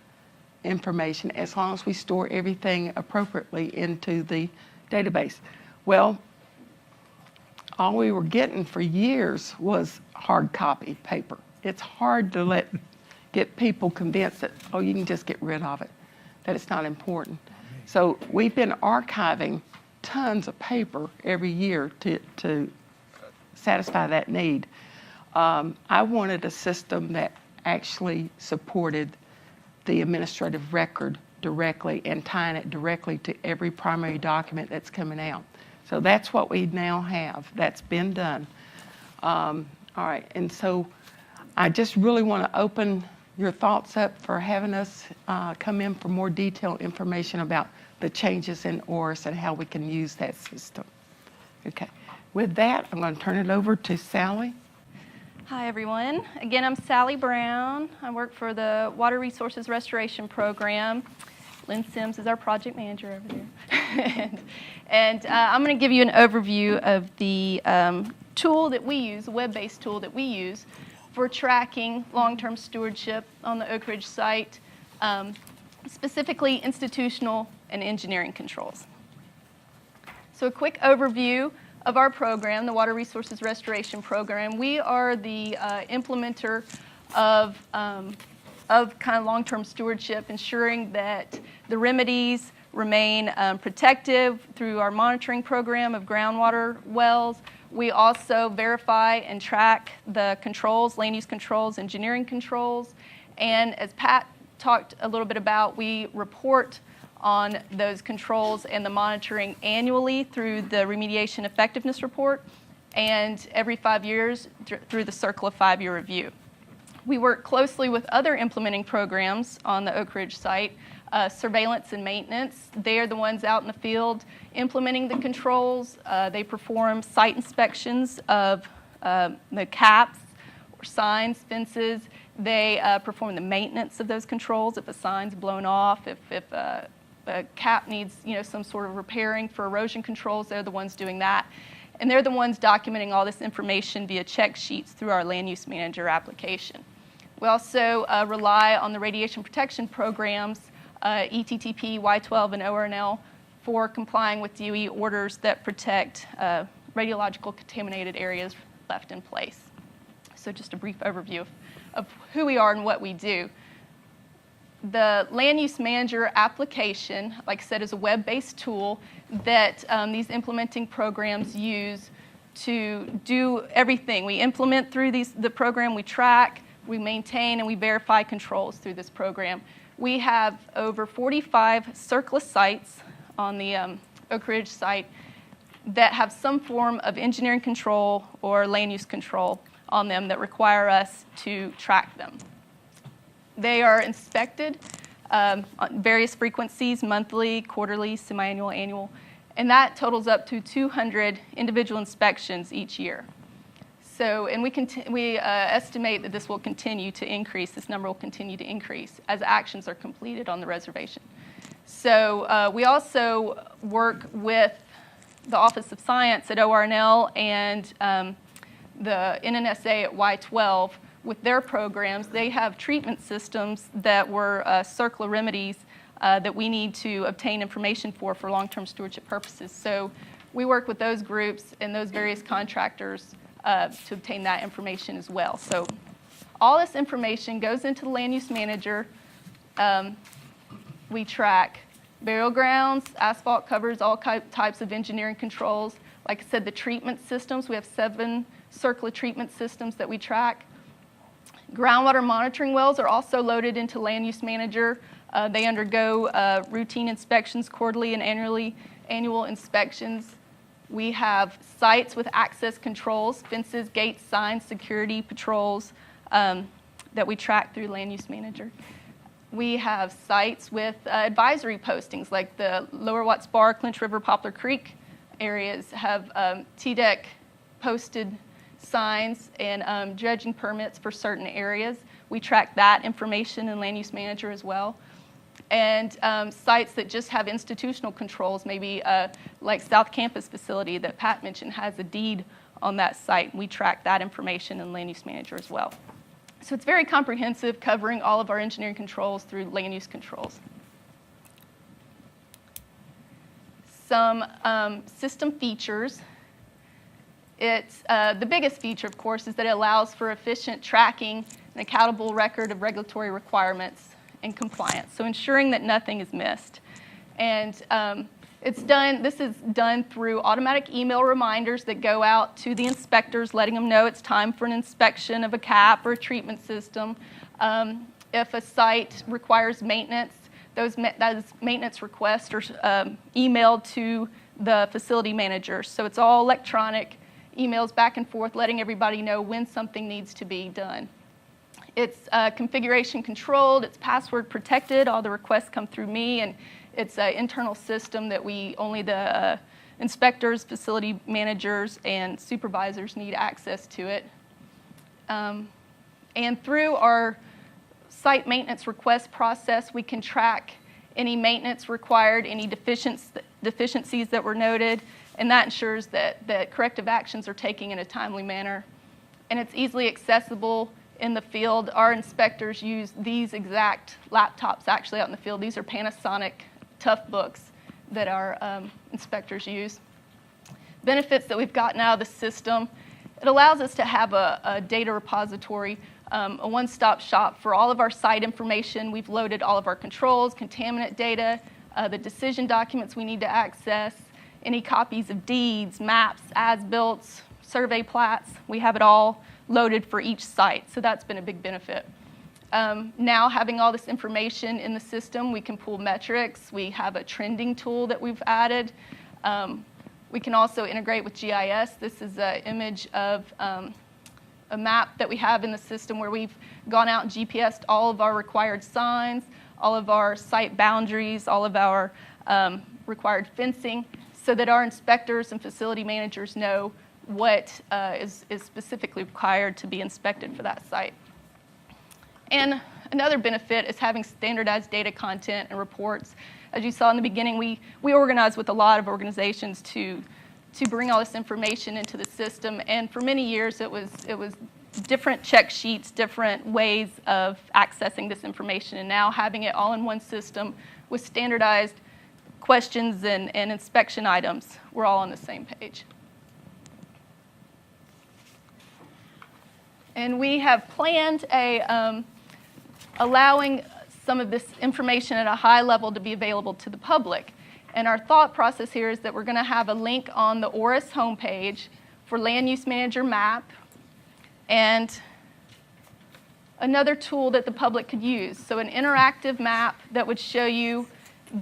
information as long as we store everything appropriately into the database. Well, all we were getting for years was hard copy paper. It's hard to get people convinced that, oh, you can just get rid of it, that it's not important. So we've been archiving tons of paper every year to satisfy that need. I wanted a system that actually supported the administrative record directly and tying it directly to every primary document that's coming out. So that's what we now have. That's been done. All right, and so I just really want to open your thoughts up for having us come in for more detailed information about the changes in ORSSAB and how we can use that system. Okay, with that, I'm going to turn it over to Sally. Hi, everyone. Again, I'm Sally Brown. I work for the Water Resources Restoration Program. Lynn Sims is our project manager over there. and I'm going to give you an overview of the tool that we use, a web-based tool that we use for tracking long-term stewardship on the Oak Ridge site, specifically institutional and engineering controls. So a quick overview of our program, the Water Resources Restoration Program. We are the implementer of kind of long-term stewardship, ensuring that the remedies remain protective through our monitoring program of groundwater wells. We also verify and track the controls, land use controls, engineering controls, and as Pat talked a little bit about, we report on those controls and the monitoring annually through the Remediation Effectiveness Report and every 5 years through the Circle of 5-Year Review. We work closely with other implementing programs on the Oak Ridge site, surveillance and maintenance. They are the ones out in the field implementing the controls. They perform site inspections of the caps or signs, fences. They perform the maintenance of those controls if a sign's blown off, if a cap needs some sort of repairing for erosion controls. They're the ones doing that. And they're the ones documenting all this information via check sheets through our Land Use Manager application. We also rely on the radiation protection programs, ETTP, Y12, and ORNL, for complying with DOE orders that protect radiological contaminated areas left in place. So just a brief overview of who we are and what we do. The Land Use Manager application, like I said, is a web-based tool that these implementing programs use to do everything. We implement through the program, we track, we maintain, and we verify controls through this program. We have over 45 surplus sites on the Oak Ridge site that have some form of engineering control or land use control on them that require us to track them. They are inspected on various frequencies, monthly, quarterly, semi-annual, annual, and that totals up to 200 individual inspections each year. So, and we estimate that this will continue to increase, this number will continue to increase as actions are completed on the reservation. So we also work with the Office of Science at ORNL and the NNSA at Y12 with their programs. They have treatment systems that were circular remedies that we need to obtain information for long-term stewardship purposes. So we work with those groups and those various contractors to obtain that information as well. So all this information goes into the land use manager. We track burial grounds, asphalt covers, all types of engineering controls. Like I said, the treatment systems, we have 7 circular treatment systems that we track. Groundwater monitoring wells are also loaded into land use manager. They undergo routine inspections, quarterly and annual inspections. We have sites with access controls, fences, gates, signs, security patrols that we track through land use manager. We have sites with advisory postings, like the Lower Watts Bar, Clinch River, Poplar Creek areas have TDEC posted signs and dredging permits for certain areas. We track that information in land use manager as well. And sites that just have institutional controls, maybe like South Campus facility that Pat mentioned has a deed on that site. We track that information in land use manager as well. So it's very comprehensive, covering all of our engineering controls through land use controls. Some system features. It's the biggest feature, of course, is that it allows for efficient tracking and accountable record of regulatory requirements and compliance, so ensuring that nothing is missed. And this is done through automatic email reminders that go out to the inspectors, letting them know it's time for an inspection of a cap or a treatment system. If a site requires maintenance, those maintenance requests are emailed to the facility manager. So it's all electronic, emails back and forth, letting everybody know when something needs to be done. It's configuration controlled, it's password protected, all the requests come through me, and it's an internal system that only the inspectors, facility managers, and supervisors need access to it. And through our site maintenance request process, we can track any maintenance required, any deficiencies that were noted, and that ensures that corrective actions are taken in a timely manner. And it's easily accessible in the field. Our inspectors use these exact laptops actually out in the field. These are Panasonic Toughbooks that our inspectors use. Benefits that we've gotten out of the system: it allows us to have a data repository, a one-stop shop for all of our site information. We've loaded all of our controls, contaminant data, the decision documents we need to access, any copies of deeds, maps, as-built, survey plats. We have it all loaded for each site, so that's been a big benefit. Now, having all this information in the system, we can pull metrics. We have a trending tool that we've added. We can also integrate with GIS. This is an image of a map that we have in the system where we've gone out and GPSed all of our required signs, all of our site boundaries, all of our required fencing, so that our inspectors and facility managers know what is specifically required to be inspected for that site. And another benefit is having standardized data content and reports. As you saw in the beginning, we organize with a lot of organizations to bring all this information into the system, and for many years it was different check sheets, different ways of accessing this information, and now having it all in one system with standardized questions and inspection items, we're all on the same page. And we have planned allowing some of this information at a high level to be available to the public. And our thought process here is that we're going to have a link on the ORS homepage for Land Use Manager map and another tool that the public could use. So an interactive map that would show you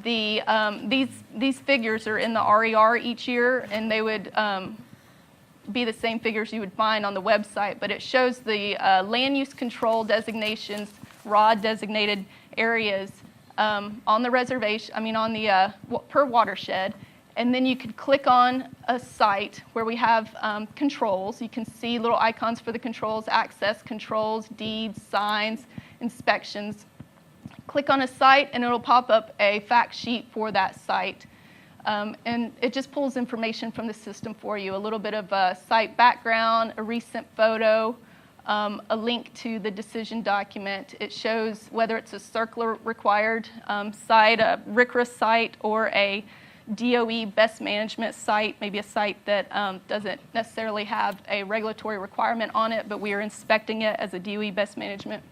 these figures are in the RER each year, and they would be the same figures you would find on the website, but it shows the land use control designations, ROD designated areas on the reservation, on the per watershed. And then you could click on a site where we have controls. You can see little icons for the controls, access controls, deeds, signs, inspections. Click on a site and it'll pop up a fact sheet for that site. And it just pulls information from the system for you, a little bit of site background, a recent photo, a link to the decision document. It shows whether it's a CERCLA required site, a RCRA site, or a DOE best management site, maybe a site that doesn't necessarily have a regulatory requirement on it, but we are inspecting it as a DOE best management.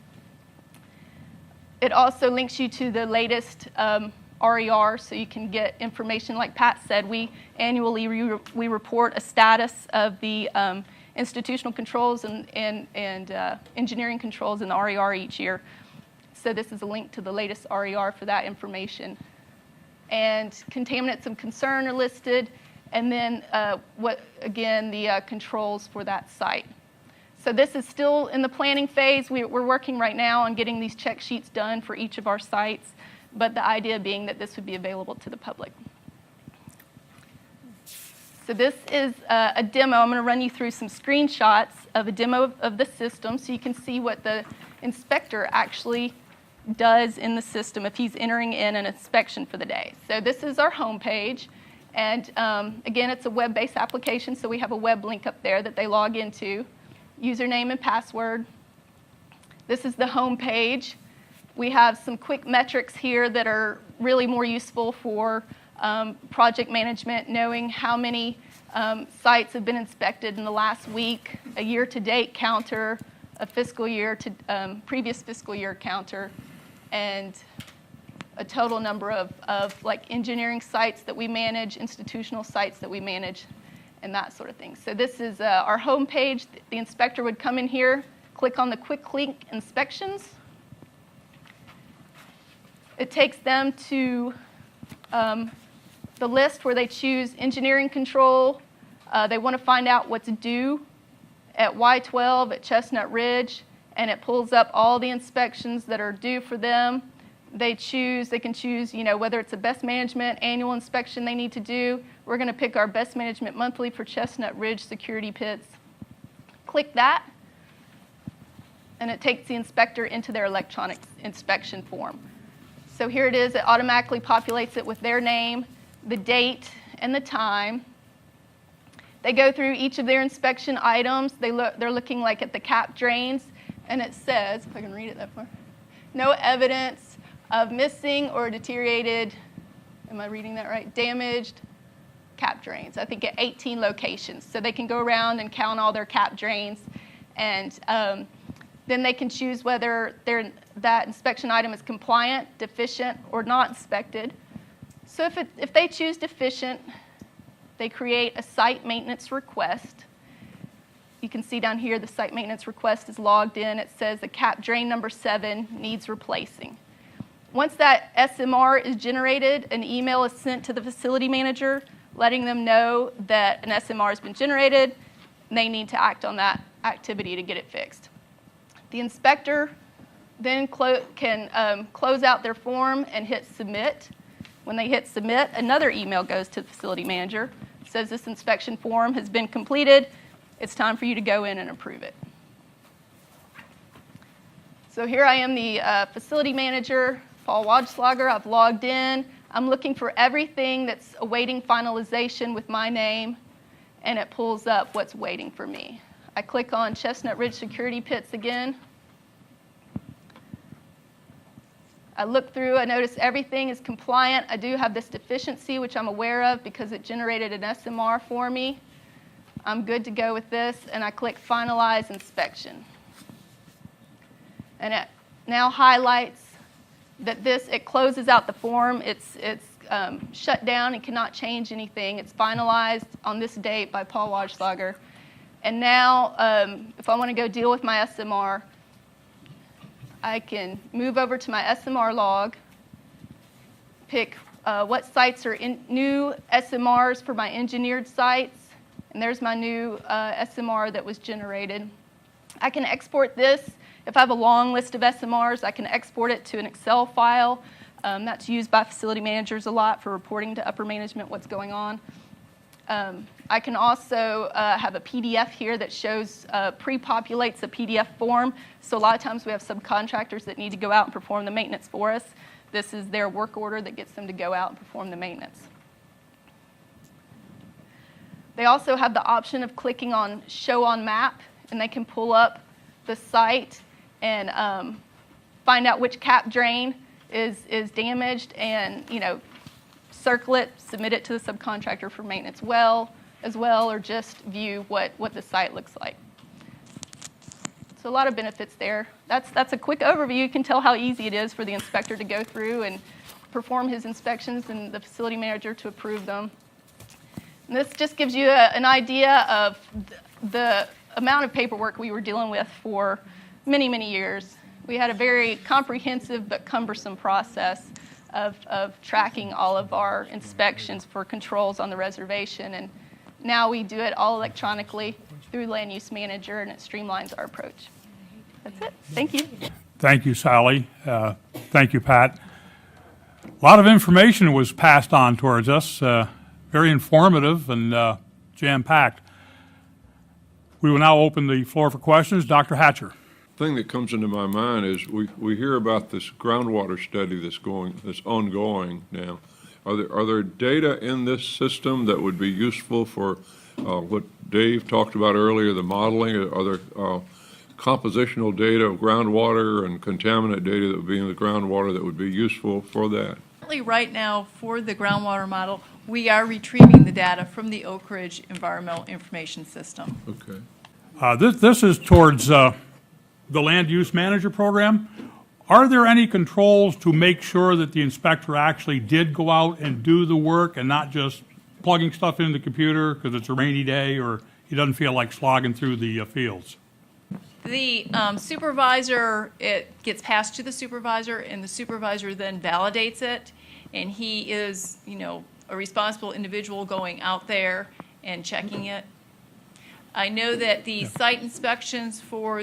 It also links you to the latest RER, so you can get information. Like Pat said, we annually we report a status of the institutional controls and engineering controls in the RER each year. So this is a link to the latest RER for that information. And contaminants of concern are listed, and then the controls for that site. So this is still in the planning phase. We're working right now on getting these check sheets done for each of our sites, but the idea being that this would be available to the public. So this is a demo. I'm going to run you through some screenshots of a demo of the system so you can see what the inspector actually does in the system if he's entering in an inspection for the day. So this is our home page, and again, it's a web-based application, so we have a web link up there that they log into, username and password. This is the home page. We have some quick metrics here that are really more useful for project management, knowing how many sites have been inspected in the last week, a year-to-date counter, a fiscal year to previous fiscal year counter, and a total number of like engineering sites that we manage, institutional sites that we manage, and that sort of thing. So this is our home page. The inspector would come in here, click on the quick link inspections. It takes them to the list where they choose engineering control. They want to find out what's due at Y12 at Chestnut Ridge, and it pulls up all the inspections that are due for them. They can choose, whether it's a best management annual inspection they need to do. We're going to pick our best management monthly for Chestnut Ridge security pits. Click that, and it takes the inspector into their electronic inspection form. So here it is. It automatically populates it with their name, the date, and the time. They go through each of their inspection items. They're looking like at the cap drains, and it says, if I can read it that far, no evidence of missing or deteriorated, am I reading that right, damaged cap drains, I think at 18 locations. So they can go around and count all their cap drains, and then they can choose whether that inspection item is compliant, deficient, or not inspected. So if they choose deficient, they create a site maintenance request. You can see down here the site maintenance request is logged in. It says the cap drain number 7 needs replacing. Once that SMR is generated, an email is sent to the facility manager letting them know that an SMR has been generated, and they need to act on that activity to get it fixed. The inspector then can close out their form and hit submit. When they hit submit, another email goes to the facility manager. It says this inspection form has been completed. It's time for you to go in and approve it. So here I am, the facility manager, Paul Wadschlager. I've logged in. I'm looking for everything that's awaiting finalization with my name, and it pulls up what's waiting for me. I click on Chestnut Ridge Security Pits again. I look through, I notice everything is compliant. I do have this deficiency, which I'm aware of because it generated an SMR for me. I'm good to go with this, and I click Finalize Inspection. And it now highlights that it closes out the form. It's shut down and cannot change anything. It's finalized on this date by Paul Wadschlager. And now, if I want to go deal with my SMR, I can move over to my SMR log, pick what sites are in new SMRs for my engineered sites, And there's my new SMR that was generated. I can export this. If I have a long list of SMRs, I can export it to an Excel file. That's used by facility managers a lot for reporting to upper management what's going on. I can also have a PDF here that shows, pre-populates a PDF form. So a lot of times we have subcontractors that need to go out and perform the maintenance for us. This is their work order that gets them to go out and perform the maintenance. They also have the option of clicking on Show on Map, and they can pull up the site and find out which cap drain is damaged and, circle it, submit it to the subcontractor for maintenance as well, or just view what the site looks like. So a lot of benefits there. That's a quick overview. You can tell how easy it is for the inspector to go through and perform his inspections and the facility manager to approve them. And this just gives you an idea of the amount of paperwork we were dealing with for many, many years. We had a very comprehensive but cumbersome process of tracking all of our inspections for controls on the reservation. And now we do it all electronically through Land Use Manager, and it streamlines our approach. That's it. Thank you. Thank you, Sally. Thank you, Pat. A lot of information was passed on towards us, very informative and jam-packed. We will now open the floor for questions. Dr. Hatcher. Thing that comes into my mind is we hear about this groundwater study that's ongoing now. Are there data in this system that would be useful for what Dave talked about earlier, the modeling? Are there compositional data of groundwater and contaminant data that would be in the groundwater that would be useful for that? Right now, for the groundwater model, we are retrieving the data from the Oak Ridge Environmental Information System. Okay. This is towards the Land Use Manager program. Are there any controls to make sure that the inspector actually did go out and do the work and not just plugging stuff in the computer because it's a rainy day or he doesn't feel like slogging through the fields? The supervisor, it gets passed to the supervisor, and the supervisor then validates it, and he is, a responsible individual going out there and checking it. I know that the site inspections for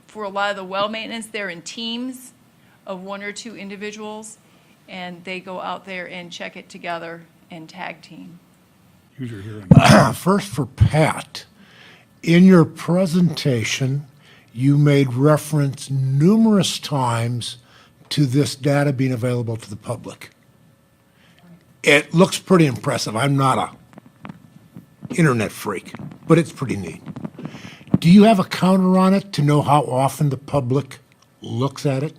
for a lot of the well maintenance, they're in teams of 1 or 2 individuals, and they go out there and check it together and tag team. Use your hearing. First for Pat, in your presentation, you made reference numerous times to this data being available to the public. It looks pretty impressive. I'm not a internet freak, but it's pretty neat. Do you have a counter on it to know how often the public looks at it?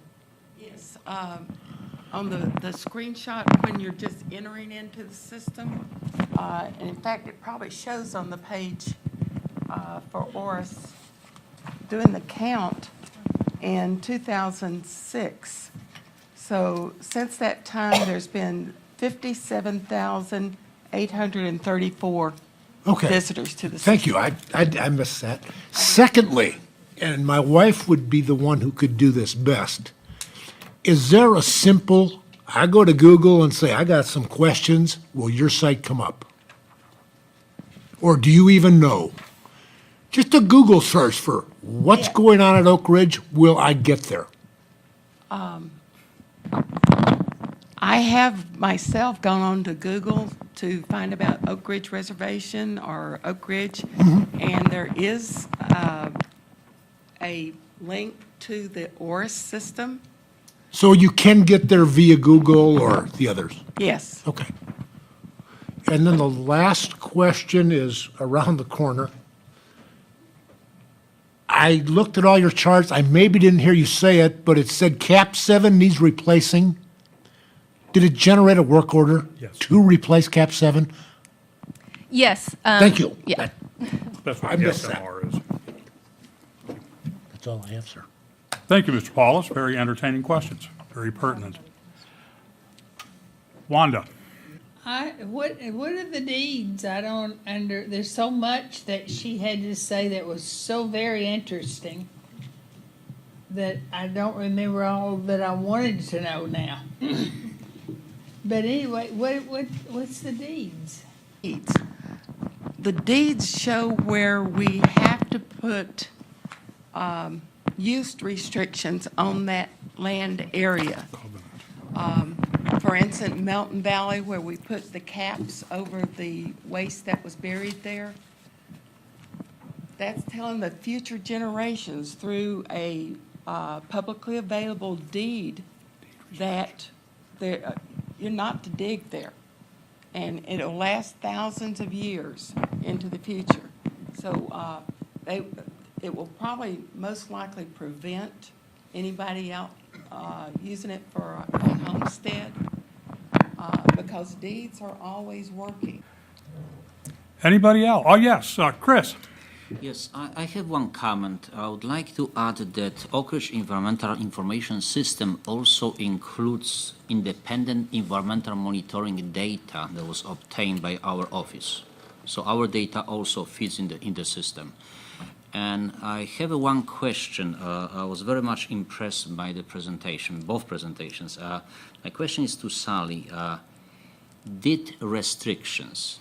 Yes, on the screenshot when you're just entering into the system, and in fact, it probably shows on the page for ORS doing the count in 2006. So since that time, there's been 57,834 visitors to the system. Thank you. I missed that. Secondly, and my wife would be the one who could do this best, is there a simple, I go to Google and say, I got some questions, will your site come up? Or do you even know? Just a Google search for what's going on at Oak Ridge, will I get there? I have myself gone on to Google to find about Oak Ridge Reservation or Oak Ridge, and there is a link to the ORS system. So you can get there via Google or the others? Yes. Okay. And then the last question is around the corner. I looked at all your charts. I maybe didn't hear you say it, but it said Cap 7 needs replacing. Did it generate a work order to replace Cap 7? Yes. Thank you. Yeah. That's what I the missed that. SMR is. That's all I have, sir. Thank you, Mr. Paulus. Very entertaining questions. Very pertinent. Wanda. What are the deeds? I don't there's so much that she had to say that was so very interesting that I don't remember all that I wanted to know now. But anyway, what's the deeds? the deeds show where we have to put use restrictions on that land area. For instance, Melton Valley, where we put the caps over the waste that was buried there, that's telling the future generations through a publicly available deed that you're not to dig there. And it'll last thousands of years into the future. So it will probably most likely prevent anybody out using it for a homestead because deeds are always working. Anybody else? Oh, yes, Chris. Yes, I have one comment. I would like to add that Oak Ridge Environmental Information System also includes independent environmental monitoring data that was obtained by our office. So our data also fits in the system. And I have one question. I was very much impressed by the presentation, both presentations. My question is to Sally. Deed restrictions.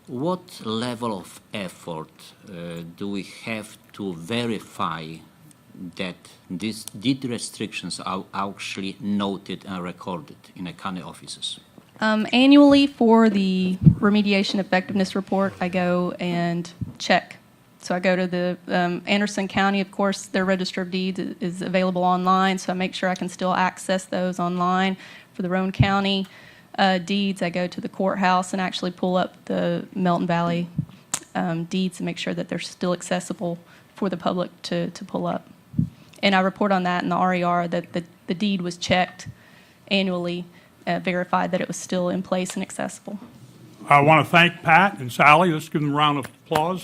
What level of effort do we have to verify that these deed restrictions are actually noted and recorded in the county offices? Annually for the remediation effectiveness report, I go and check. So I go to the Anderson County, of course, their Register of Deeds is available online, so I make sure I can still access those online. For the Roane County deeds, I go to the courthouse and actually pull up the Melton Valley deeds and make sure that they're still accessible for the public to pull up. And I report on that in the RER that the deed was checked annually, verified that it was still in place and accessible. I want to thank Pat and Sally. Let's give them a round of applause.